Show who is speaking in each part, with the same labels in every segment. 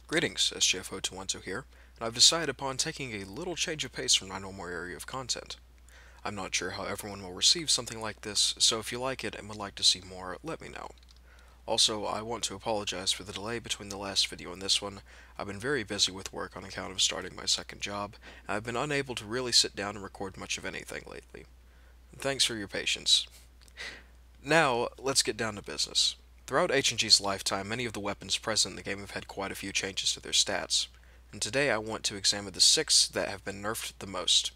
Speaker 1: Greetings, SGF0212 here, and I've decided upon taking a little change of pace from my normal area of content. I'm not sure how everyone will receive something like this, so if you like it and would like to see more, let me know. Also, I want to apologize for the delay between the last video and this one. I've been very busy with work on account of starting my second job, and I've been unable to really sit down and record much of anything lately. Thanks for your patience. Now, let's get down to business. Throughout H&G's lifetime, many of the weapons present in the game have had quite a few changes to their stats, and today I want to examine the 6 that have been nerfed the most.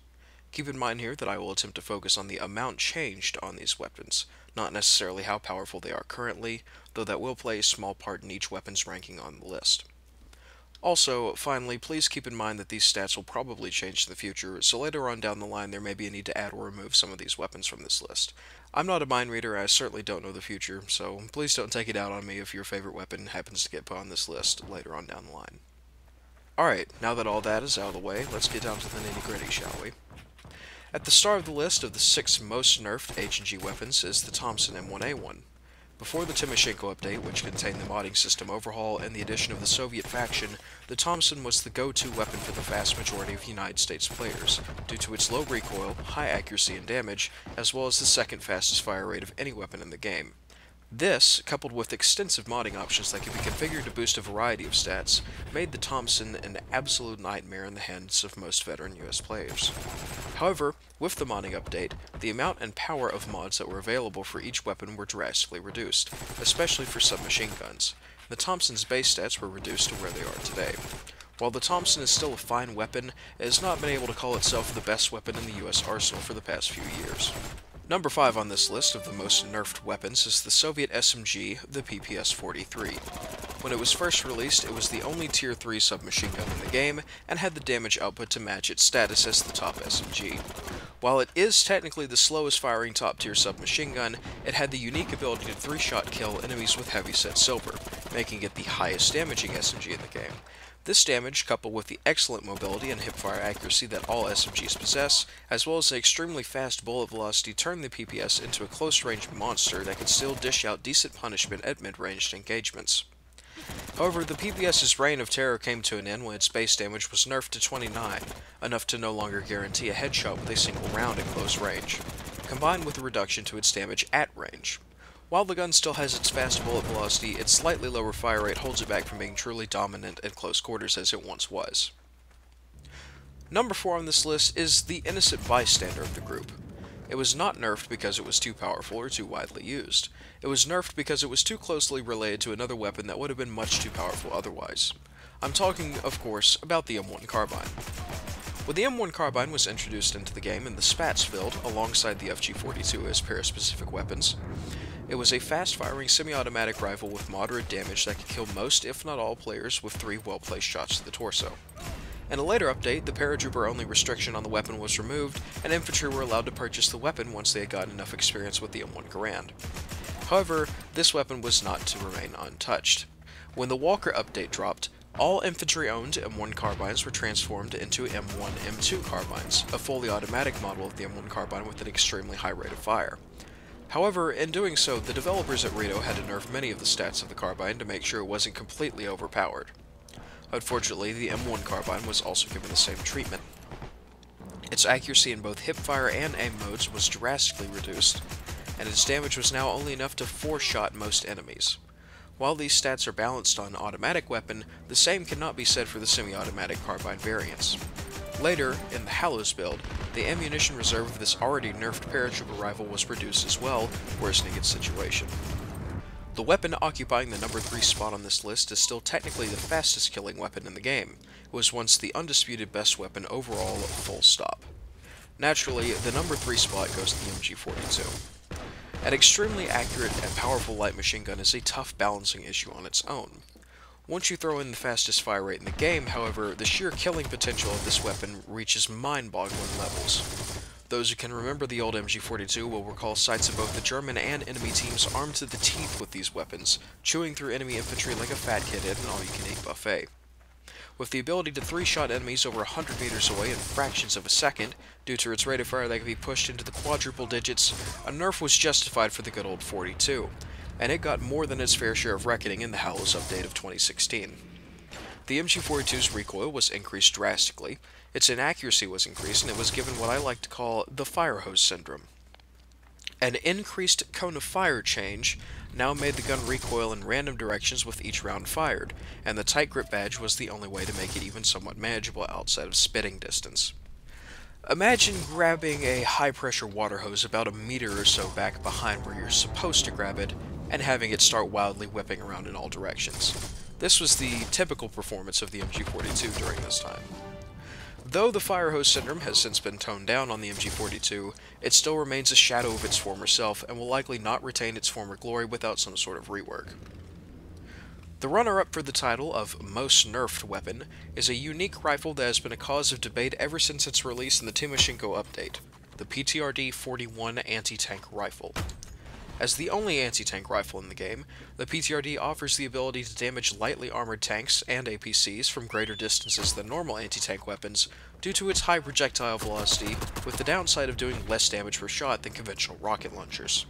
Speaker 1: Keep in mind here that I will attempt to focus on the amount changed on these weapons, not necessarily how powerful they are currently, though that will play a small part in each weapon's ranking on the list. Also, finally, please keep in mind that these stats will probably change in the future, so later on down the line there may be a need to add or remove some of these weapons from this list. I'm not a mind reader, I certainly don't know the future, so please don't take it out on me if your favorite weapon happens to get put on this list later on down the line. Alright, now that all that is out of the way, let's get down to the nitty-gritty, shall we? At the start of the list of the 6 most nerfed H&G weapons is the Thompson M1a1. Before the Timoshenko update, which contained the modding system overhaul and the addition of the Soviet faction, the Thompson was the go-to weapon for the vast majority of United States players, due to its low recoil, high accuracy and damage, as well as the second fastest fire rate of any weapon in the game. This, coupled with extensive modding options that can be configured to boost a variety of stats, made the Thompson an absolute nightmare in the hands of most veteran US players. However, with the modding update, the amount and power of mods that were available for each weapon were drastically reduced, especially for submachine guns. The Thompson's base stats were reduced to where they are today. While the Thompson is still a fine weapon, it has not been able to call itself the best weapon in the US arsenal for the past few years. Number 5 on this list of the most nerfed weapons is the Soviet Smg the Pps43. When it was first released, it was the only Tier 3 submachine gun in the game, and had the damage output to match its status as the top SMG. While it is technically the slowest firing top-tier submachine gun, it had the unique ability to 3-shot kill enemies with heavy-set silver, making it the highest damaging SMG in the game. This damage, coupled with the excellent mobility and hipfire accuracy that all SMGs possess, as well as the extremely fast bullet velocity, turned the PPS into a close-range monster that could still dish out decent punishment at mid-ranged engagements. However, the PPS's reign of terror came to an end when its base damage was nerfed to 29, enough to no longer guarantee a headshot with a single round at close range, combined with a reduction to its damage at range. While the gun still has its fast bullet velocity, its slightly lower fire rate holds it back from being truly dominant at close quarters as it once was. Number 4 on this list is the innocent bystander of the group. It was not nerfed because it was too powerful or too widely used. It was nerfed because it was too closely related to another weapon that would have been much too powerful otherwise. I'm talking, of course, about the M1 Carbine. When the M1 Carbine was introduced into the game and the spats filled alongside the FG42 as para-specific weapons, it was a fast-firing semi-automatic rifle with moderate damage that could kill most, if not all, players with 3 well-placed shots to the torso. In a later update, the paratrooper-only restriction on the weapon was removed, and infantry were allowed to purchase the weapon once they had gotten enough experience with the M1 Garand. However, this weapon was not to remain untouched. When the Walker update dropped, all infantry-owned M1 Carbines were transformed into M1 M2 Carbines, a fully automatic model of the M1 Carbine with an extremely high rate of fire. However, in doing so, the developers at Rito had to nerf many of the stats of the Carbine to make sure it wasn't completely overpowered. Unfortunately, the M1 Carbine was also given the same treatment. Its accuracy in both hipfire and aim modes was drastically reduced, and its damage was now only enough to 4-shot most enemies. While these stats are balanced on automatic weapon, the same cannot be said for the semi-automatic Carbine variants. Later, in the Hallows build, the ammunition reserve of this already nerfed paratrooper rifle was reduced as well, worsening its situation. The weapon occupying the number 3 spot on this list is still technically the fastest killing weapon in the game. It was once the undisputed best weapon overall, full stop. Naturally, the number 3 spot goes to the MG42. An extremely accurate and powerful light machine gun is a tough balancing issue on its own. Once you throw in the fastest fire rate in the game, however, the sheer killing potential of this weapon reaches mind-boggling levels. Those who can remember the old MG42 will recall sights of both the German and enemy teams armed to the teeth with these weapons, chewing through enemy infantry like a fat kid at an all-you-can-eat buffet. With the ability to 3-shot enemies over 100 meters away in fractions of a second, due to its rate of fire that can be pushed into the quadruple digits, a nerf was justified for the good old 42, and it got more than its fair share of reckoning in the Hallows update of 2016. The MG42's recoil was increased drastically, its inaccuracy was increased, and it was given what I like to call the fire hose syndrome. An increased cone of fire change now made the gun recoil in random directions with each round fired, and the tight grip badge was the only way to make it even somewhat manageable outside of spitting distance. Imagine grabbing a high-pressure water hose about a meter or so back behind where you're supposed to grab it, and having it start wildly whipping around in all directions. This was the typical performance of the MG42 during this time. Though the fire hose syndrome has since been toned down on the MG42, it still remains a shadow of its former self and will likely not retain its former glory without some sort of rework. The runner-up for the title of Most Nerfed Weapon is a unique rifle that has been a cause of debate ever since its release in the Timoshenko update, the Ptr D 41 anti-tank rifle. As the only anti-tank rifle in the game, the Ptr D offers the ability to damage lightly armored tanks and APCs from greater distances than normal anti-tank weapons due to its high projectile velocity, with the downside of doing less damage per shot than conventional rocket launchers.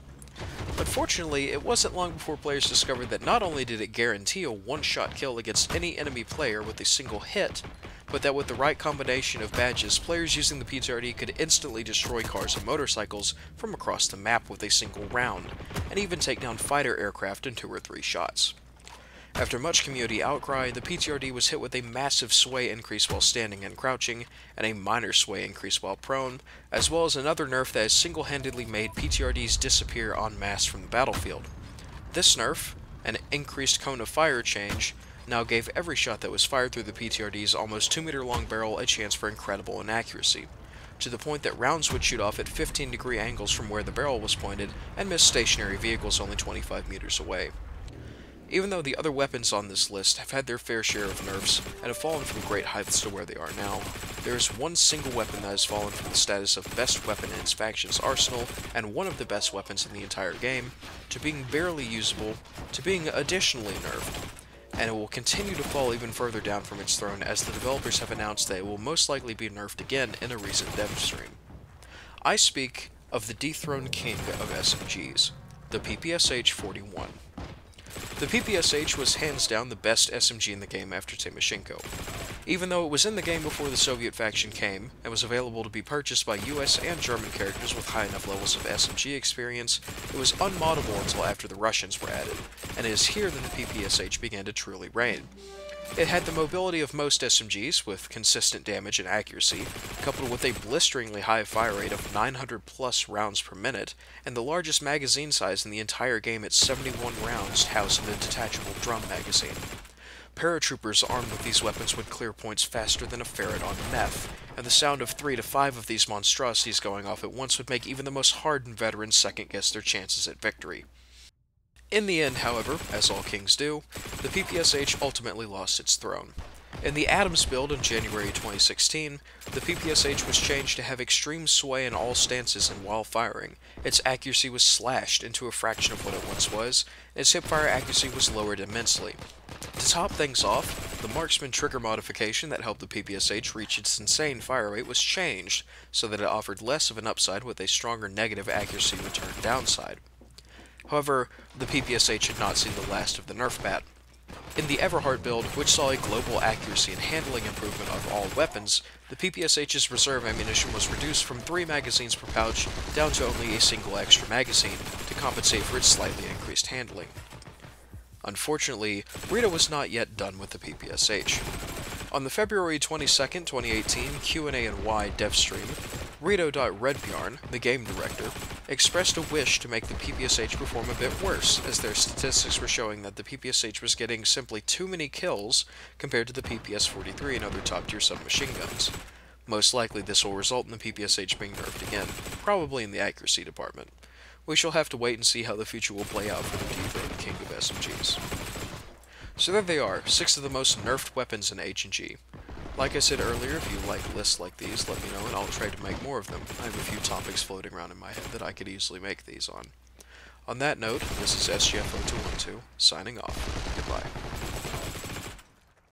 Speaker 1: Unfortunately, it wasn't long before players discovered that not only did it guarantee a one-shot kill against any enemy player with a single hit, but that with the right combination of badges, players using the Ptr D could instantly destroy cars and motorcycles from across the map with a single round, and even take down fighter aircraft in 2 or 3 shots. After much community outcry, the Ptr D was hit with a massive sway increase while standing and crouching, and a minor sway increase while prone, as well as another nerf that has single-handedly made Ptr Ds disappear en masse from the battlefield. This nerf, an increased cone of fire change, now gave every shot that was fired through the Ptr D's almost 2-meter-long barrel a chance for incredible inaccuracy, to the point that rounds would shoot off at 15-degree angles from where the barrel was pointed and miss stationary vehicles only 25 meters away. Even though the other weapons on this list have had their fair share of nerfs and have fallen from great heights to where they are now, there is one single weapon that has fallen from the status of best weapon in its faction's arsenal and one of the best weapons in the entire game, to being barely usable, to being additionally nerfed, and it will continue to fall even further down from its throne as the developers have announced that it will most likely be nerfed again in a recent dev stream. I speak of the dethroned king of SMGs, the PPSH-41. The PPSH was hands down the best SMG in the game after Timoshenko. Even though it was in the game before the Soviet faction came, and was available to be purchased by US and German characters with high enough levels of SMG experience, it was unmoddable until after the Russians were added, and it is here that the PPSH began to truly reign. It had the mobility of most SMGs, with consistent damage and accuracy, coupled with a blisteringly high fire rate of 900 plus rounds per minute, and the largest magazine size in the entire game at 71 rounds housed in a detachable drum magazine. Paratroopers armed with these weapons would clear points faster than a ferret on meth, and the sound of 3 to 5 of these monstrosities going off at once would make even the most hardened veterans second-guess their chances at victory. In the end, however, as all kings do, the PPSH ultimately lost its throne. In the Adams build in January 2016, the PPSH was changed to have extreme sway in all stances and while firing. Its accuracy was slashed into a fraction of what it once was, and its hipfire accuracy was lowered immensely. To top things off, the marksman trigger modification that helped the PPSH reach its insane fire rate was changed, so that it offered less of an upside with a stronger negative accuracy return downside. However, the PPSH had not seen the last of the nerf bat. In the Everhart build, which saw a global accuracy and handling improvement of all weapons, the PPSH's reserve ammunition was reduced from 3 magazines per pouch down to only a single extra magazine to compensate for its slightly increased handling. Unfortunately, Rita was not yet done with the PPSH. On the February 22, 2018 Q&A&Y dev stream, Rito.Redbjarn, the game director, expressed a wish to make the PPSH perform a bit worse, as their statistics were showing that the PPSH was getting simply too many kills compared to the PPS-43 and other top-tier submachine guns. Most likely this will result in the PPSH being nerfed again, probably in the accuracy department. We shall have to wait and see how the future will play out for the dethroned king of SMGs. So there they are, 6 of the most nerfed weapons in H&G. Like I said earlier, if you like lists like these, let me know and I'll try to make more of them. I have a few topics floating around in my head that I could easily make these on. On that note, this is SGF0212, signing off.